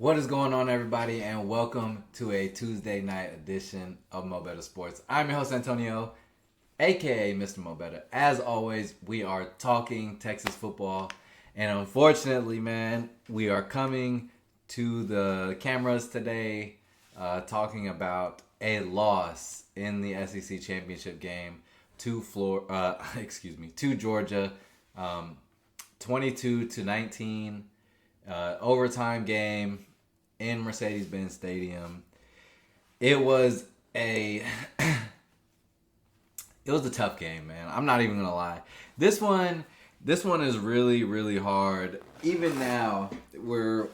What is going on, everybody, and welcome to a Tuesday night edition of MoBetta Sports. I'm your host, Antonio, aka Mr.MoBetta. As always, we are talking Texas football, and unfortunately, man, we are coming to the cameras today talking about a loss in the SEC championship game to to Georgia, 22-19, overtime game in Mercedes-Benz Stadium. It was a tough game, man. I'm not even gonna lie. This one is really hard. Even now, we're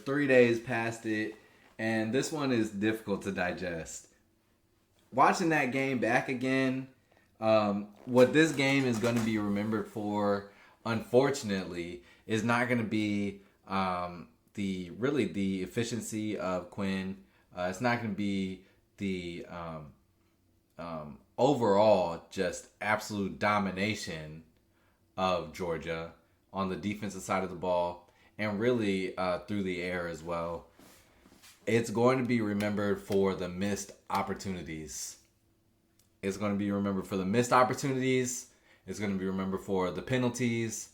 3 days past it, and this one is difficult to digest. Watching that game back again, what this game is going to be remembered for, unfortunately, is not going to be the efficiency of Quinn. It's not going to be the overall just absolute domination of Georgia on the defensive side of the ball, and really through the air as well. It's going to be remembered for the missed opportunities. It's going to be remembered for the missed opportunities. It's going to be remembered for the penalties.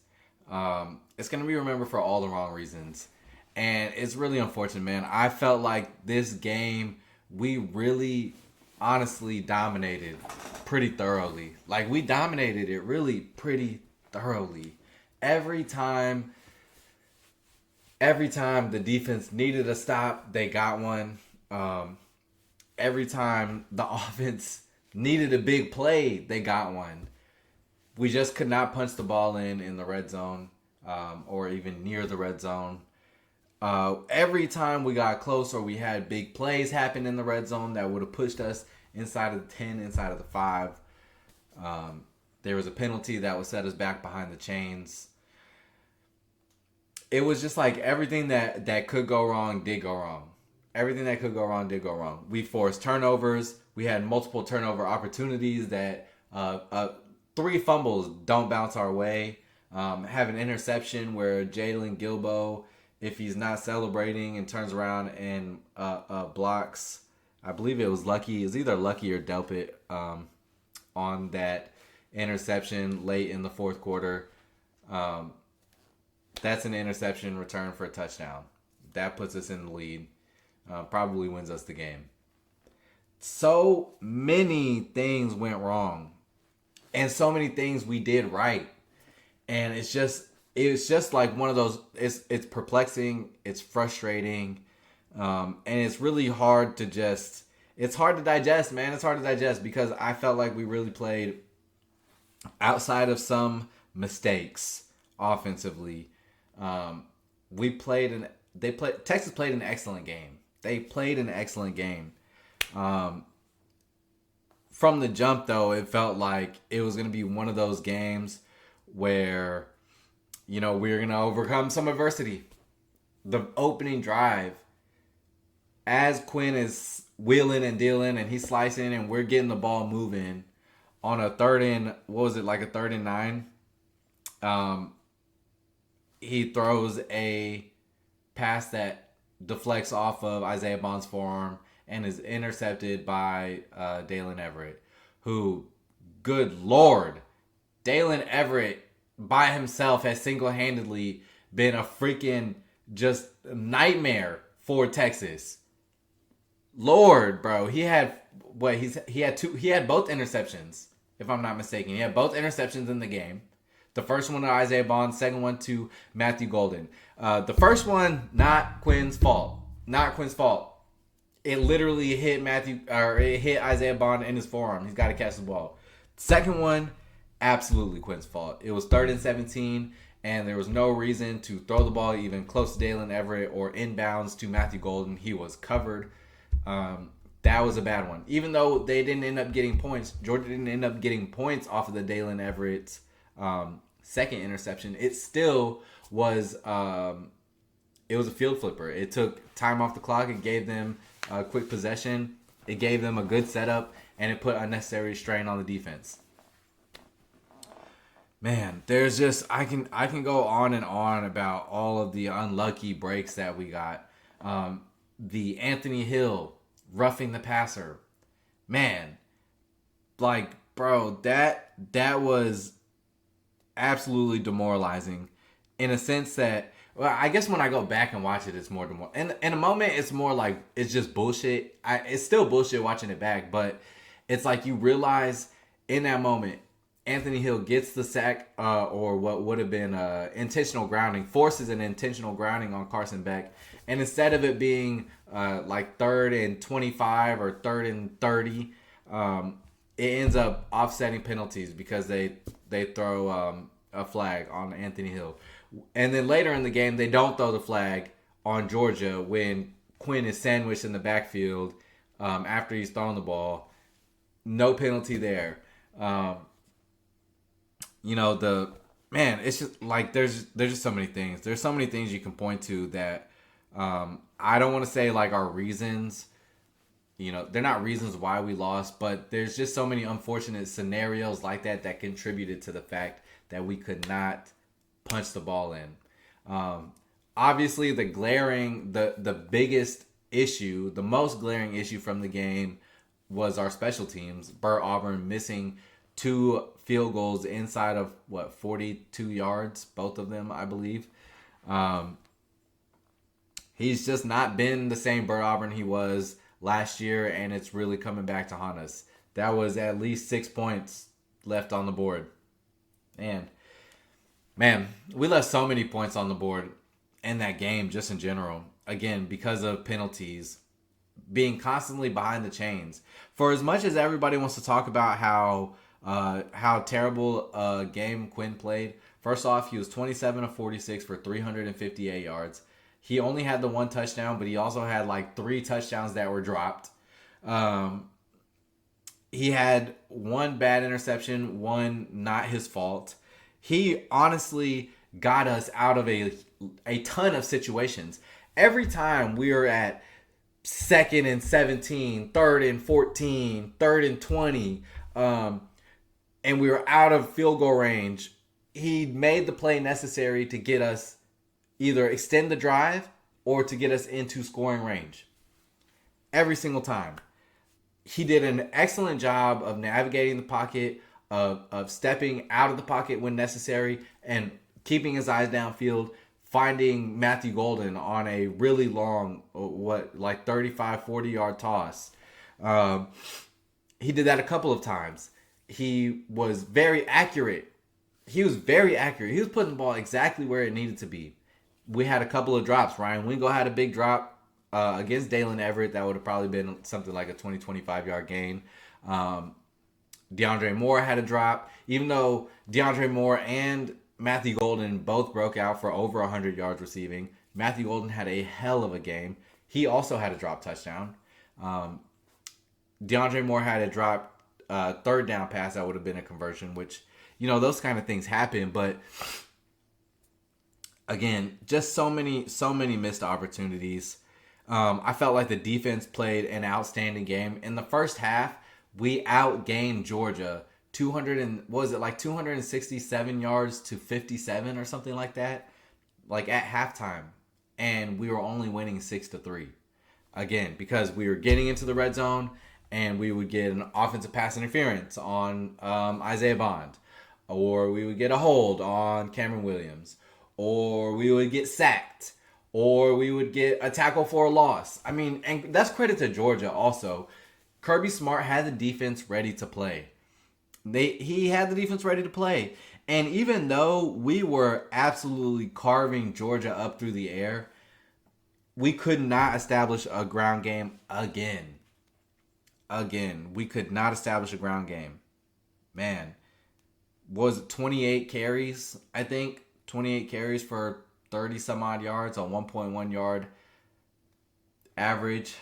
It's going to be remembered for all the wrong reasons. And it's really unfortunate, man. I felt like this game, we really honestly dominated pretty thoroughly. Like, we dominated it really pretty thoroughly. Every time the defense needed a stop, they got one. Every time the offense needed a big play, they got one. We just could not punch the ball in the red zone, or even near the red zone. Every time we got close or we had big plays happen in the red zone that would have pushed us inside of the 10, inside of the 5, there was a penalty that would set us back behind the chains. It was just like everything that could go wrong did go wrong. Everything that could go wrong did go wrong. We forced turnovers. We had multiple turnover opportunities that 3 fumbles don't bounce our way. Have an interception where Jalen Gilbo, if he's not celebrating and turns around and blocks, I believe it was Lucky. It was either Lucky or Delpit on that interception late in the fourth quarter. That's an interception return for a touchdown. That puts us in the lead. Probably wins us the game. So many things went wrong. And so many things we did right. And it's just like one of those, it's perplexing, it's frustrating, and it's really hard to it's hard to digest, man. It's hard to digest because I felt like we really played, outside of some mistakes offensively. Texas played an excellent game. They played an excellent game. From the jump, though, it felt like it was going to be one of those games where, we were going to overcome some adversity. The opening drive, as Quinn is wheeling and dealing and he's slicing and we're getting the ball moving on a third and 9. He throws a pass that deflects off of Isaiah Bond's forearm and is intercepted by Dalen Everett, who, good Lord, Dalen Everett by himself has single-handedly been a freaking just nightmare for Texas. Lord, bro, he had both interceptions, if I'm not mistaken. He had both interceptions in the game. The first one to Isaiah Bond, second one to Matthew Golden. The first one, not Quinn's fault. Not Quinn's fault. It literally hit Isaiah Bond in his forearm. He's got to catch the ball. Second one, absolutely Quinn's fault. It was 3rd and 17, and there was no reason to throw the ball even close to Dalen Everett or inbounds to Matthew Golden. He was covered. That was a bad one. Even though they didn't end up getting points, Georgia didn't end up getting points off of the Dalen Everett second interception. It still was it was a field flipper. It took time off the clock. It gave them a quick possession. It gave them a good setup, and it put unnecessary strain on the defense. Man, there's just I can go on and on about all of the unlucky breaks that we got. The Anthony Hill roughing the passer, man, like bro, that was absolutely demoralizing, in a sense that, well, I guess when I go back and watch it, it's more demoralizing. In a moment, it's more like it's just bullshit. It's still bullshit watching it back, but it's like you realize in that moment, Anthony Hill gets the sack, or what would have been intentional grounding, forces an intentional grounding on Carson Beck, and instead of it being like 3rd and 25 or 3rd and 30, it ends up offsetting penalties because they throw a flag on Anthony Hill. And then later in the game, they don't throw the flag on Georgia when Quinn is sandwiched in the backfield after he's thrown the ball. No penalty there. It's just like there's just so many things. There's so many things you can point to that I don't want to say like are reasons. They're not reasons why we lost, but there's just so many unfortunate scenarios like that contributed to the fact that we could not punch the ball in. Obviously, the biggest issue, the most glaring issue from the game was our special teams. Burt Auburn missing 2 field goals inside of 42 yards, both of them, I believe. He's just not been the same Burt Auburn he was last year, and it's really coming back to haunt us. That was at least 6 points left on the board. And man, we left so many points on the board in that game, just in general. Again, because of penalties, being constantly behind the chains. For as much as everybody wants to talk about how terrible a game Quinn played, first off, he was 27 of 46 for 358 yards. He only had the 1 touchdown, but he also had like 3 touchdowns that were dropped. He had 1 bad interception, 1 not his fault. He honestly got us out of a ton of situations. Every time we were at 2nd and 17, 3rd and 14, 3rd and 20, and we were out of field goal range, he made the play necessary to get us either extend the drive or to get us into scoring range. Every single time. He did an excellent job of navigating the pocket, of stepping out of the pocket when necessary, and keeping his eyes downfield, finding Matthew Golden on a really long, 35, 40-yard toss. He did that a couple of times. He was very accurate. He was putting the ball exactly where it needed to be. We had a couple of drops. Ryan Wingo had a big drop against Dalen Everett. That would have probably been something like a 20, 25-yard gain. DeAndre Moore had a drop. Even though DeAndre Moore and Matthew Golden both broke out for over 100 yards receiving, Matthew Golden had a hell of a game. He also had a drop touchdown. DeAndre Moore had a drop 3rd down pass that would have been a conversion, which, those kind of things happen. But again, just so many missed opportunities. I felt like the defense played an outstanding game. In the first half, we outgained Georgia 267 yards to 57 or something like that, like at halftime, and we were only winning 6-3. Again, because we were getting into the red zone and we would get an offensive pass interference on Isaiah Bond, or we would get a hold on Cameron Williams, or we would get sacked, or we would get a tackle for a loss. I mean, and that's credit to Georgia also. Kirby Smart had the defense ready to play. He had the defense ready to play. And even though we were absolutely carving Georgia up through the air, we could not establish a ground game again. We could not establish a ground game. Man, was it 28 carries, I think? 28 carries for 30 some odd yards on 1.1 yard average.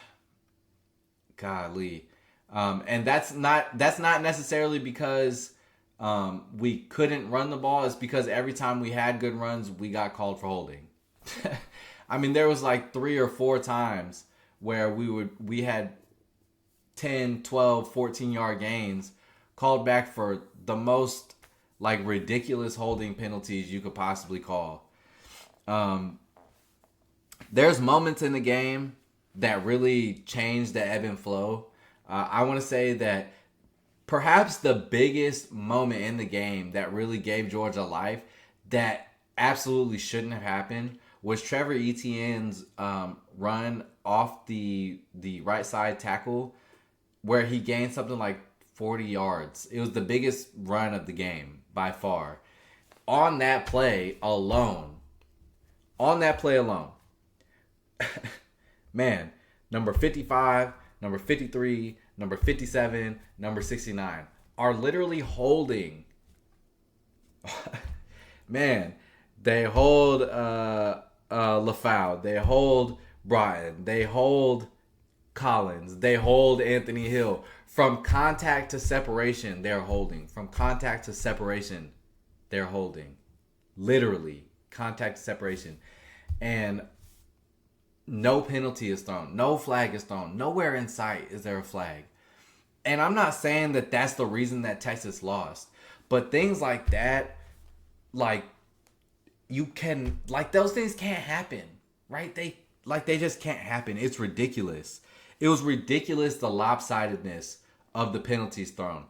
Golly. And that's not necessarily because we couldn't run the ball. It's because every time we had good runs, we got called for holding. I mean, there was like 3 or 4 times where we had 10, 12, 14-yard gains called back for the most like ridiculous holding penalties you could possibly call. there's moments in the game that really change the ebb and flow. I want to say that perhaps the biggest moment in the game that really gave Georgia life that absolutely shouldn't have happened was Trevor Etienne's run off the right side tackle where he gained something like 40 yards. It was the biggest run of the game by far. On that play alone, man, number 55, number 53, number 57, number 69 are literally holding. Man, they hold LaFau, they hold Broughton, they hold Collins, they hold Anthony Hill. From contact to separation, they're holding. From contact to separation, they're holding. Literally, contact to separation. And no penalty is thrown. No flag is thrown. Nowhere in sight is there a flag. And I'm not saying that that's the reason that Texas lost. But things like that, like, you can, like, those things can't happen, right? They just can't happen. It's ridiculous. It was ridiculous, the lopsidedness of the penalties thrown.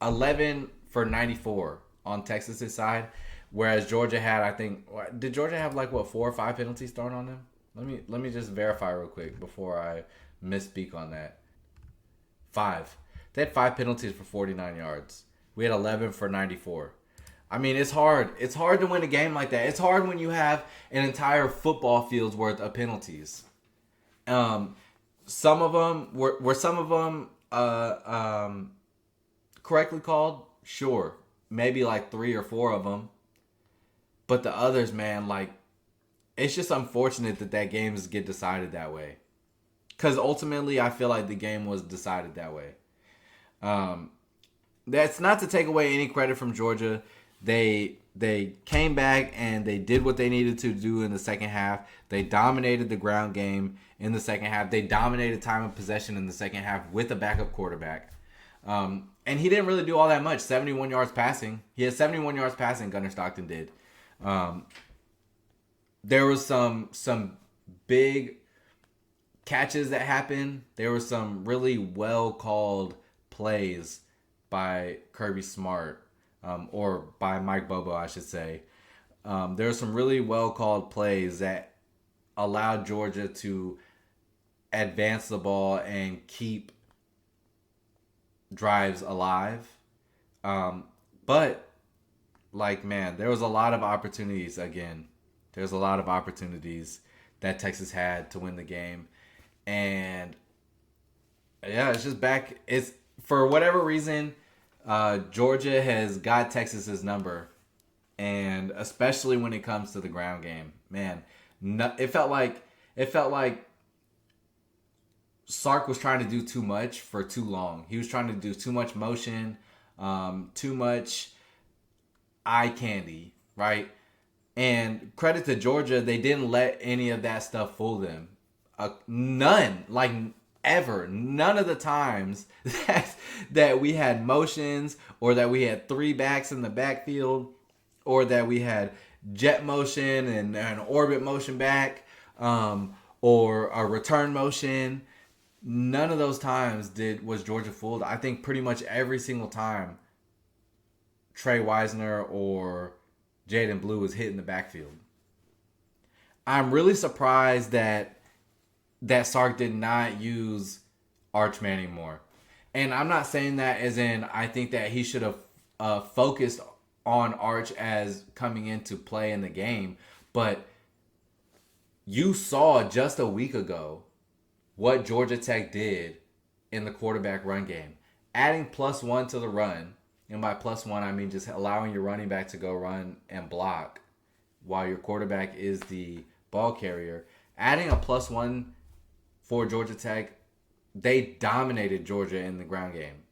11 for 94 on Texas's side, whereas Georgia had, I think, did Georgia have like what 4 or 5 penalties thrown on them? Let me just verify real quick before I misspeak on that. 5. They had 5 penalties for 49 yards. We had 11 for 94. I mean, it's hard. It's hard to win a game like that. It's hard when you have an entire football field's worth of penalties. Some of them were some of them correctly called? Sure. Maybe like 3 or 4 of them. But the others, man, like, it's just unfortunate that games get decided that way. Because ultimately, I feel like the game was decided that way. That's not to take away any credit from Georgia. They came back and they did what they needed to do in the second half. They dominated the ground game in the second half. They dominated time of possession in the second half with a backup quarterback. And he didn't really do all that much. 71 yards passing. He had 71 yards passing, Gunnar Stockton did. There was some big catches that happened. There were some really well called plays by Kirby Smart, or by Mike Bobo, I should say. There were some really well called plays that allowed Georgia to advance the ball and keep drives alive. But, like, man, there was a lot of opportunities again. There's a lot of opportunities that Texas had to win the game. And, yeah, it's just back. It's, for whatever reason, Georgia has got Texas's number. And especially when it comes to the ground game. Man, it felt like Sark was trying to do too much for too long. He was trying to do too much motion, too much eye candy, right? And credit to Georgia, they didn't let any of that stuff fool them. None, like ever, none of the times that we had motions or that we had 3 backs in the backfield or that we had jet motion and an orbit motion back, or a return motion. None of those times was Georgia fooled. I think pretty much every single time Trey Wisner or Jaden Blue was hitting the backfield. I'm really surprised that Sark did not use Arch Manning more. And I'm not saying that as in I think that he should have focused on Arch as coming into play in the game. But you saw just a week ago what Georgia Tech did in the quarterback run game. Adding +1 to the run, and by +1 I mean just allowing your running back to go run and block while your quarterback is the ball carrier. Adding a +1 for Georgia Tech, they dominated Georgia in the ground game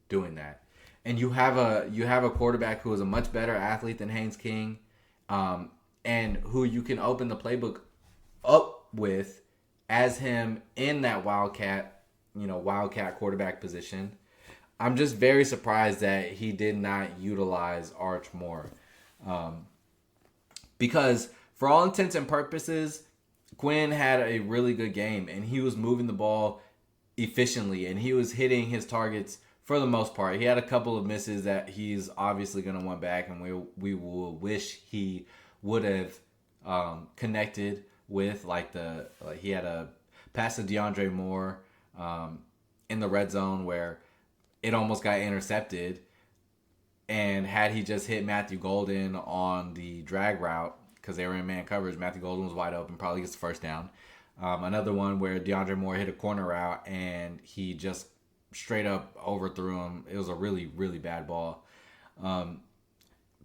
doing that. And you have a quarterback who is a much better athlete than Haynes King, and who you can open the playbook up with as him in that wildcat quarterback position. I'm just very surprised that he did not utilize Arch more. Because for all intents and purposes, Quinn had a really good game, and he was moving the ball efficiently, and he was hitting his targets for the most part. He had a couple of misses that he's obviously going to want back, and we will wish he would have connected with, like he had a pass to DeAndre Moore in the red zone where it almost got intercepted, and had he just hit Matthew Golden on the drag route, because they were in man coverage, Matthew Golden was wide open, probably gets the first down. Another one where DeAndre Moore hit a corner route and he just straight up overthrew him. It was a really, really bad ball.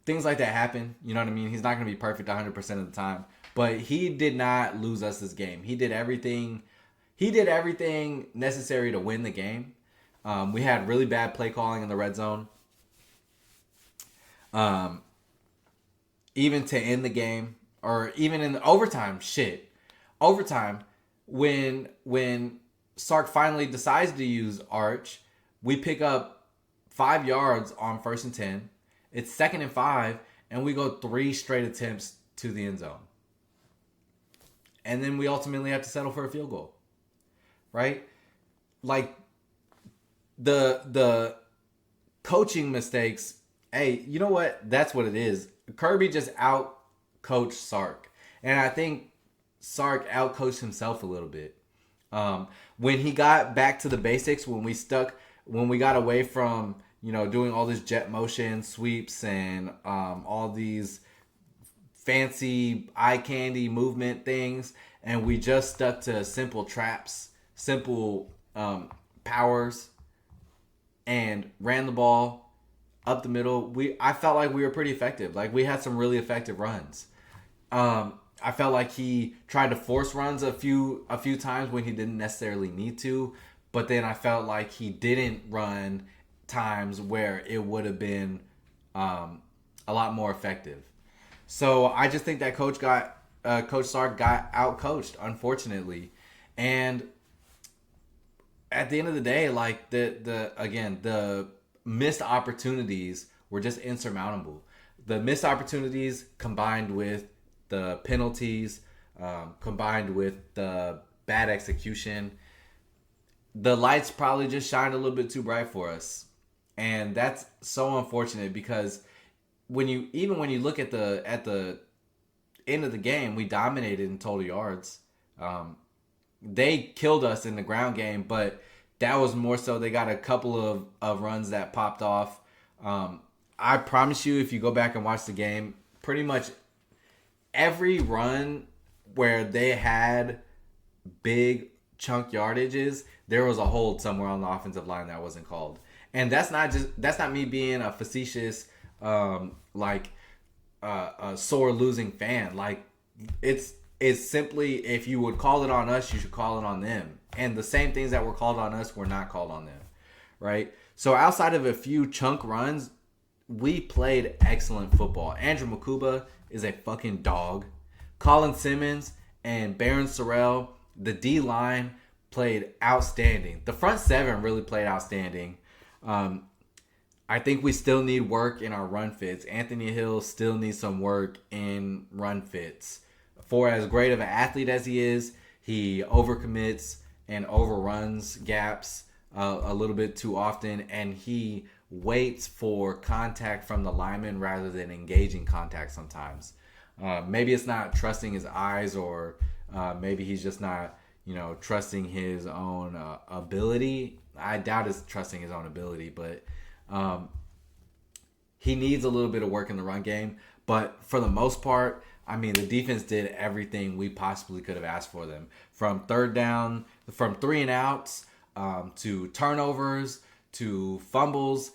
Things like that happen. You know what I mean? He's not going to be perfect 100% of the time. But he did not lose us this game. He did everything necessary to win the game. We had really bad play calling in the red zone. Even to end the game, or even in the overtime, when Sark finally decides to use Arch, we pick up 5 yards on 1st and 10. It's 2nd and 5, and we go 3 straight attempts to the end zone. And then we ultimately have to settle for a field goal. Right? Like, the coaching mistakes, hey, you know what? That's what it is. Kirby just out-coached Sark. And I think Sark out-coached himself a little bit. When he got back to the basics, when we got away from, doing all this jet motion sweeps and all these fancy eye candy movement things, and we just stuck to simple traps, simple powers, and ran the ball up the middle, I felt like we were pretty effective. Like, we had some really effective runs. I felt like he tried to force runs a few times when he didn't necessarily need to, but then I felt like he didn't run times where it would have been a lot more effective. So I just think that Coach Sark got out-coached, unfortunately. And at the end of the day, like, the missed opportunities were just insurmountable. The missed opportunities combined with the penalties, combined with the bad execution, the lights probably just shined a little bit too bright for us. And that's so unfortunate, because when you look at the end of the game, we dominated in total yards. They killed us in the ground game, but that was more so they got a couple of runs that popped off. I promise you, if you go back and watch the game, pretty much every run where they had big chunk yardages, there was a hold somewhere on the offensive line that wasn't called. And that's not me being a facetious, a sore losing fan. Like, it's simply, if you would call it on us, you should call it on them. And the same things that were called on us were not called on them, right? So outside of a few chunk runs, we played excellent football. Andrew Makuba is a fucking dog. Colin Simmons and Baron Sorrell, the D-line, played outstanding. The front seven really played outstanding. I think we still need work in our run fits. Anthony Hill still needs some work in run fits. For as great of an athlete as he is, he overcommits and overruns gaps a little bit too often, and he waits for contact from the lineman rather than engaging contact sometimes. Maybe it's not trusting his eyes, or maybe he's just not, trusting his own ability. I doubt it's trusting his own ability, but he needs a little bit of work in the run game. But for the most part, I mean, the defense did everything we possibly could have asked for them. From third down, from 3 and outs, to turnovers, to fumbles.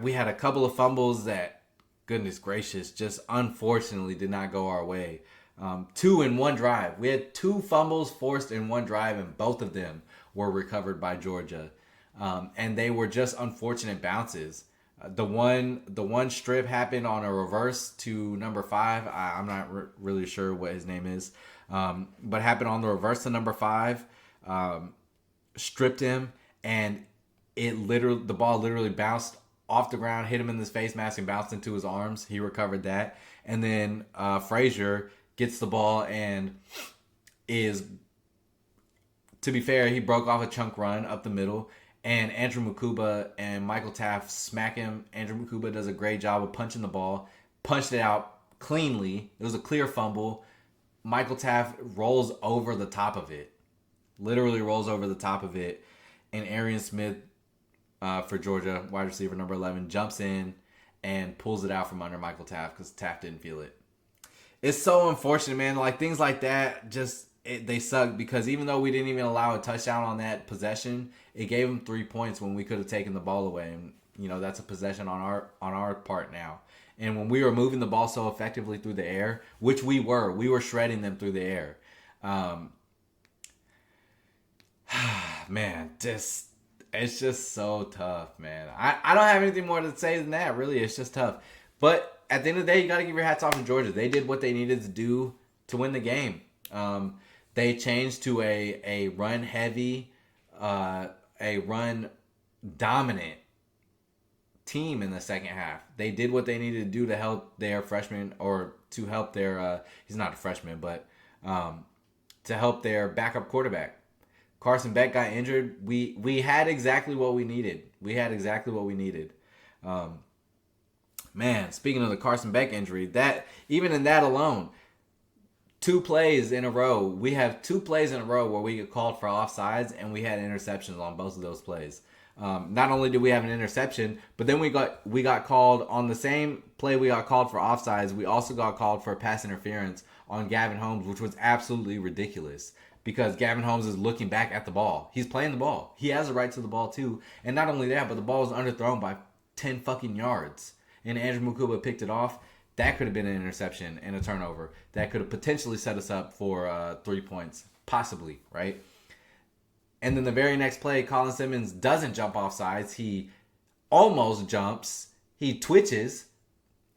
We had a couple of fumbles that, goodness gracious, just unfortunately did not go our way. 2 in one drive. We had 2 fumbles forced in one drive, and both of them were recovered by Georgia. And they were just unfortunate bounces. The one strip happened on a reverse to number 5. I'm not really sure what his name is, but happened on the reverse to number 5. Stripped him, and the ball literally bounced off the ground, hit him in his face mask, and bounced into his arms. He recovered that, and then Frazier gets the ball and is, to be fair, he broke off a chunk run up the middle, and Andrew Mukuba and Michael Taft smack him. Andrew Mukuba does a great job of punching the ball, punched it out cleanly. It was a clear fumble. Michael Taft rolls over the top of it, literally rolls over the top of it, and Arian Smith for Georgia, wide receiver number 11, jumps in and pulls it out from under Michael Taft because Taft didn't feel it. It's so unfortunate, man. Like, things like that just they suck, because even though we didn't even allow a touchdown on that possession, it gave them 3 points when we could have taken the ball away. And that's a possession on our part now. And when we were moving the ball so effectively through the air, which we were shredding them through the air. Man, it's just so tough, man. I don't have anything more to say than that, really. It's just tough. But at the end of the day, you got to give your hats off to Georgia. They did what they needed to do to win the game. They changed to a run-heavy, a run-dominant team in the second half. They did what they needed to do to help their freshman, or to help their, he's not a freshman, but to help their backup quarterback. Carson Beck got injured. We had exactly what we needed. Man, speaking of the Carson Beck injury, that even in that alone, we have 2 plays in a row where we get called for offsides, and we had interceptions on both of those plays. Not only did we have an interception, but then we got called on the same play we got called for offsides. We also got called for pass interference on Gavin Holmes, which was absolutely ridiculous, because Gavin Holmes is looking back at the ball. He's playing the ball. He has a right to the ball too. And not only that, but the ball was underthrown by 10 fucking yards. And Andrew Mukuba picked it off. That could have been an interception and a turnover. That could have potentially set us up for 3 points. Possibly, right? And then the very next play, Colin Simmons doesn't jump off sides. He almost jumps. He twitches,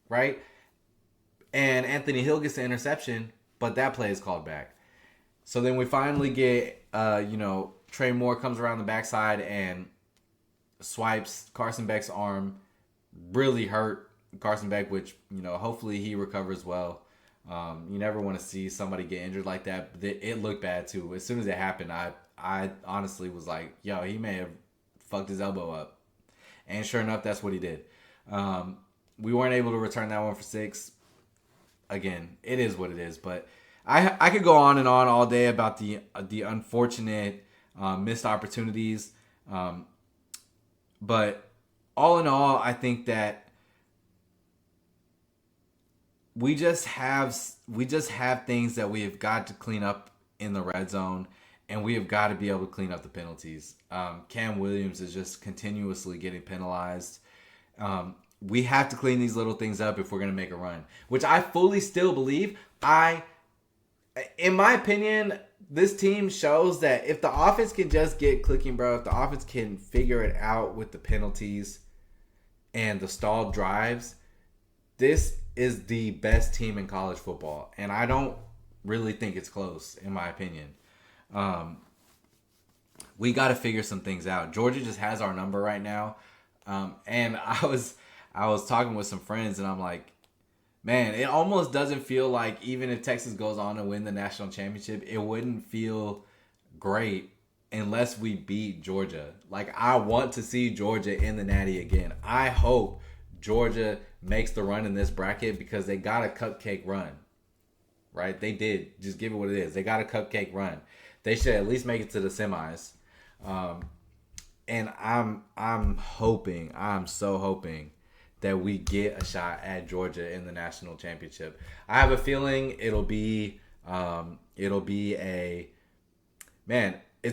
right? And Anthony Hill gets the interception, but that play is called back. So then we finally get, Trey Moore comes around the backside and swipes Carson Beck's arm. Really hurt Carson Beck, which, hopefully he recovers well. You never want to see somebody get injured like that. But it looked bad too. As soon as it happened, I honestly was like, yo, he may have fucked his elbow up. And sure enough, that's what he did. We weren't able to return that one for 6. Again, it is what it is. But I could go on and on all day about the unfortunate missed opportunities. But all in all, I think that we just have things that we have got to clean up in the red zone, and we have got to be able to clean up the penalties. Cam Williams is just continuously getting penalized. We have to clean these little things up if we're going to make a run, which I fully still believe. In my opinion, this team shows that if the offense can just get clicking, bro, if the offense can figure it out with the penalties and the stalled drives, this is the best team in college football. And I don't really think it's close, in my opinion. We got to figure some things out. Georgia just has our number right now. And I was talking with some friends, and I'm like, man, it almost doesn't feel like, even if Texas goes on to win the national championship, it wouldn't feel great unless we beat Georgia. Like, I want to see Georgia in the Natty again. I hope Georgia makes the run in this bracket, because they got a cupcake run, right? They did. Just give it what it is. They got a cupcake run. They should at least make it to the semis. And I'm so hoping that we get a shot at Georgia in the national championship. I have a feeling it'll be it's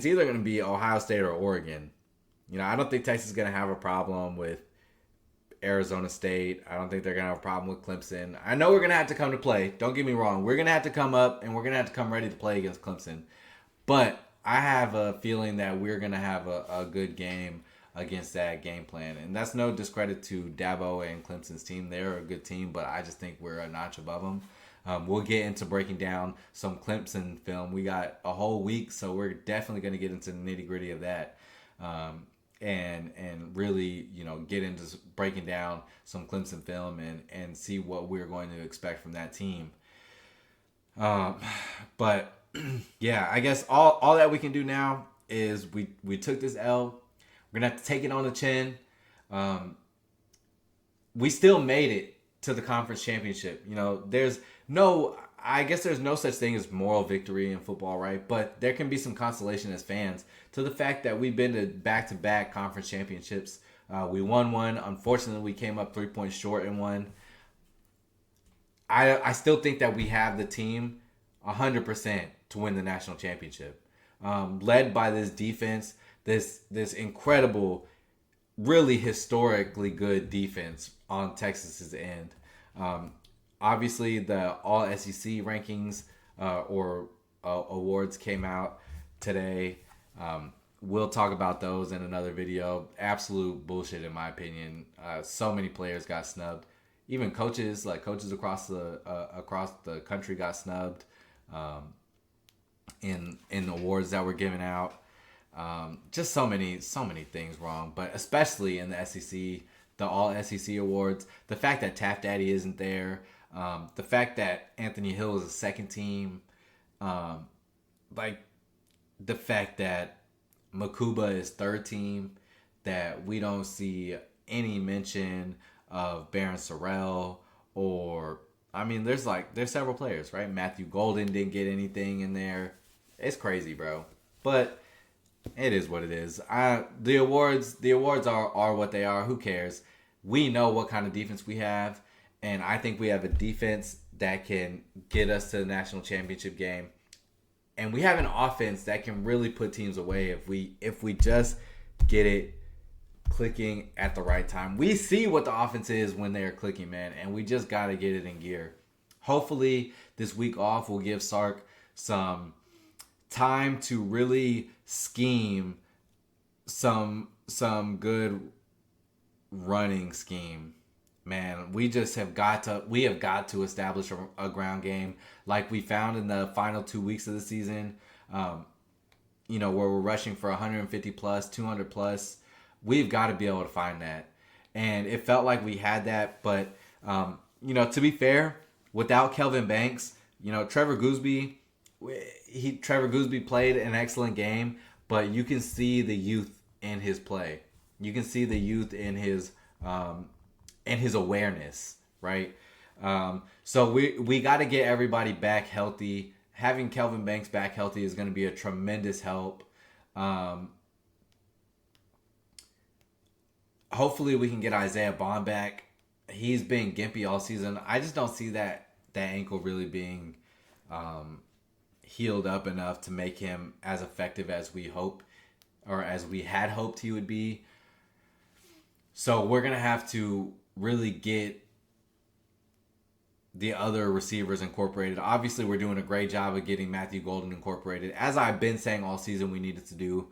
either going to be Ohio State or Oregon. I don't think Texas is going to have a problem with Arizona State. I don't think they're going to have a problem with Clemson. I know we're going to have to come to play. Don't get me wrong. We're going to have to come up, and we're going to have to come ready to play against Clemson. But I have a feeling that we're going to have a good game against that game plan. And that's no discredit to Dabo and Clemson's team. They're a good team, but I just think we're a notch above them. We'll get into breaking down some Clemson film. We got a whole week, so we're definitely going to get into the nitty-gritty of that. And really, get into breaking down some Clemson film and see what we're going to expect from that team. But Yeah, I guess all that we can do now is we took this L. We're gonna have to take it on the chin. Um, we still made it to the conference championship. You know, I guess there's no such thing as moral victory in football, right? But there can be some consolation as fans to the fact that we've been to back-to-back conference championships. We won one. Unfortunately, we came up 3 points short in one. I still think that we have the team 100% to win the national championship. Led by this defense, this incredible, really historically good defense on Texas's end. Obviously, the All SEC rankings or awards came out today. We'll talk about those in another video. Absolute bullshit, in my opinion. So many players got snubbed. Even coaches, coaches across the country, got snubbed in the awards that were given out. Just so many things wrong, but especially in the SEC, the All SEC awards. The fact that Taft Daddy isn't there, the fact that Anthony Hill is a second team, the fact that Makuba is third team, that we don't see any mention of Baron Sorrell there's several players, right? Matthew Golden didn't get anything in there. It's crazy, bro. But it is what it is. The awards are what they are. Who cares? We know what kind of defense we have, and I think we have a defense that can get us to the national championship game. And we have an offense that can really put teams away if we just get it clicking at the right time. We see what the offense is when they are clicking, man, and we just got to get it in gear. Hopefully, this week off will give Sark some time to really scheme some good running scheme. Man, we have got to establish a ground game like we found in the final 2 weeks of the season. Where we're rushing for 150 plus, 200 plus. We've got to be able to find that. And it felt like we had that, but to be fair, without Kelvin Banks, Trevor Gooseby played an excellent game, but you can see the youth in his play. You can see the youth in his awareness, right? So we got to get everybody back healthy. Having Kelvin Banks back healthy is going to be a tremendous help. Hopefully we can get Isaiah Bond back. He's been gimpy all season. I just don't see that ankle really being healed up enough to make him as effective as we hope, or as we had hoped he would be. So we're going to have to really get the other receivers incorporated. Obviously, we're doing a great job of getting Matthew Golden incorporated, as I've been saying all season we needed to do.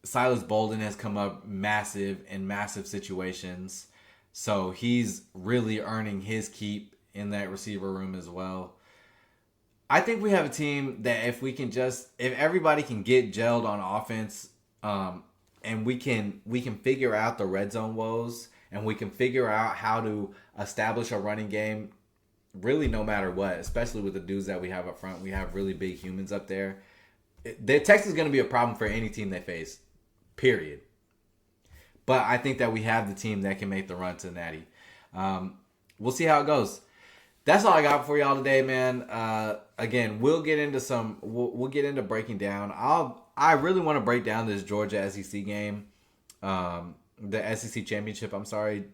Silas Bolden has come up massive in massive situations, so he's really earning his keep in that receiver room as well. I think we have a team that if everybody can get gelled on offense, and we can figure out the red zone woes, and we can figure out how to establish a running game, really no matter what, especially with the dudes that we have up front. We have really big humans up there. Texas is going to be a problem for any team they face, period. But I think that we have the team that can make the run to the Natty. We'll see how it goes. That's all I got for y'all today, man. Again, we'll get into breaking down. I really want to break down this Georgia SEC game, the SEC championship. I'm sorry,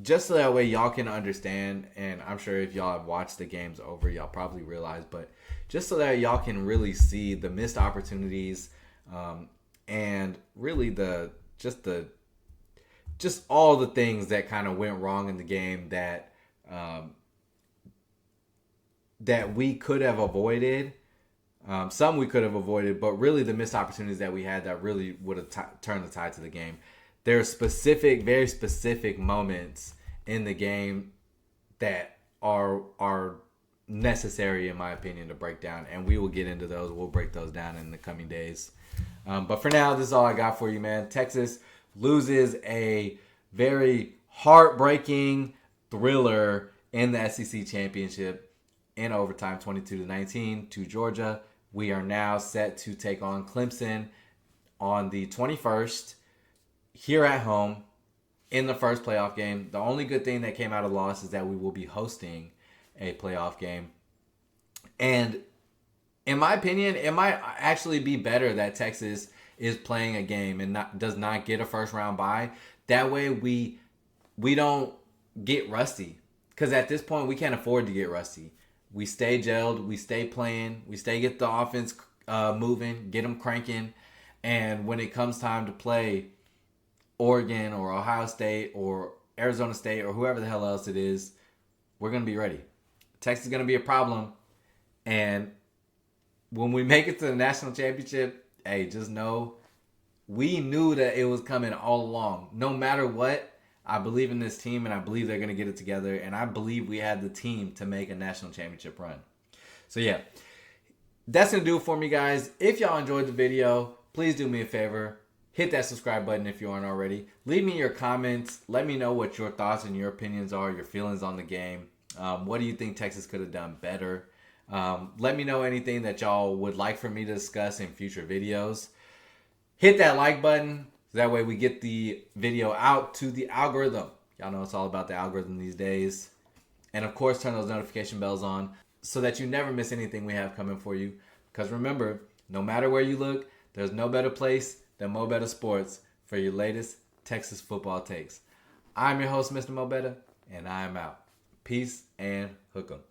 just so that way y'all can understand. And I'm sure if y'all have watched the games over, y'all probably realize. But just so that y'all can really see the missed opportunities, and really just all the things that kind of went wrong in the game that we could have avoided. Some we could have avoided, but really the missed opportunities that we had that really would have turned the tide to the game. There are very specific moments in the game that are necessary, in my opinion, to break down, and we will get into those. We'll break those down in the coming days. But for now, this is all I got for you, man. Texas loses a very heartbreaking thriller in the SEC championship. in overtime, 22-19 to Georgia. We are now set to take on Clemson on the 21st here at home in the first playoff game. The only good thing that came out of the loss is that we will be hosting a playoff game. And in my opinion, it might actually be better that Texas is playing a game and does not get a first round bye. That way we don't get rusty. Because at this point, we can't afford to get rusty. We stay gelled, we stay playing, we stay get the offense moving, get them cranking. And when it comes time to play Oregon or Ohio State or Arizona State or whoever the hell else it is, we're going to be ready. Texas is going to be a problem. And when we make it to the national championship, hey, just know we knew that it was coming all along. No matter what, I believe in this team, and I believe they're going to get it together, and I believe we had the team to make a national championship run. So, yeah, that's going to do it for me, guys. If y'all enjoyed the video, please do me a favor. Hit that subscribe button if you aren't already. Leave me your comments. Let me know what your thoughts and your opinions are, your feelings on the game. What do you think Texas could have done better? Let me know anything that y'all would like for me to discuss in future videos. Hit that like button. That way we get the video out to the algorithm. Y'all know it's all about the algorithm these days. And of course, turn those notification bells on so that you never miss anything we have coming for you. Because remember, no matter where you look, there's no better place than MoBetta Sports for your latest Texas football takes. I'm your host, Mr. MoBetta, and I'm out. Peace and hook 'em.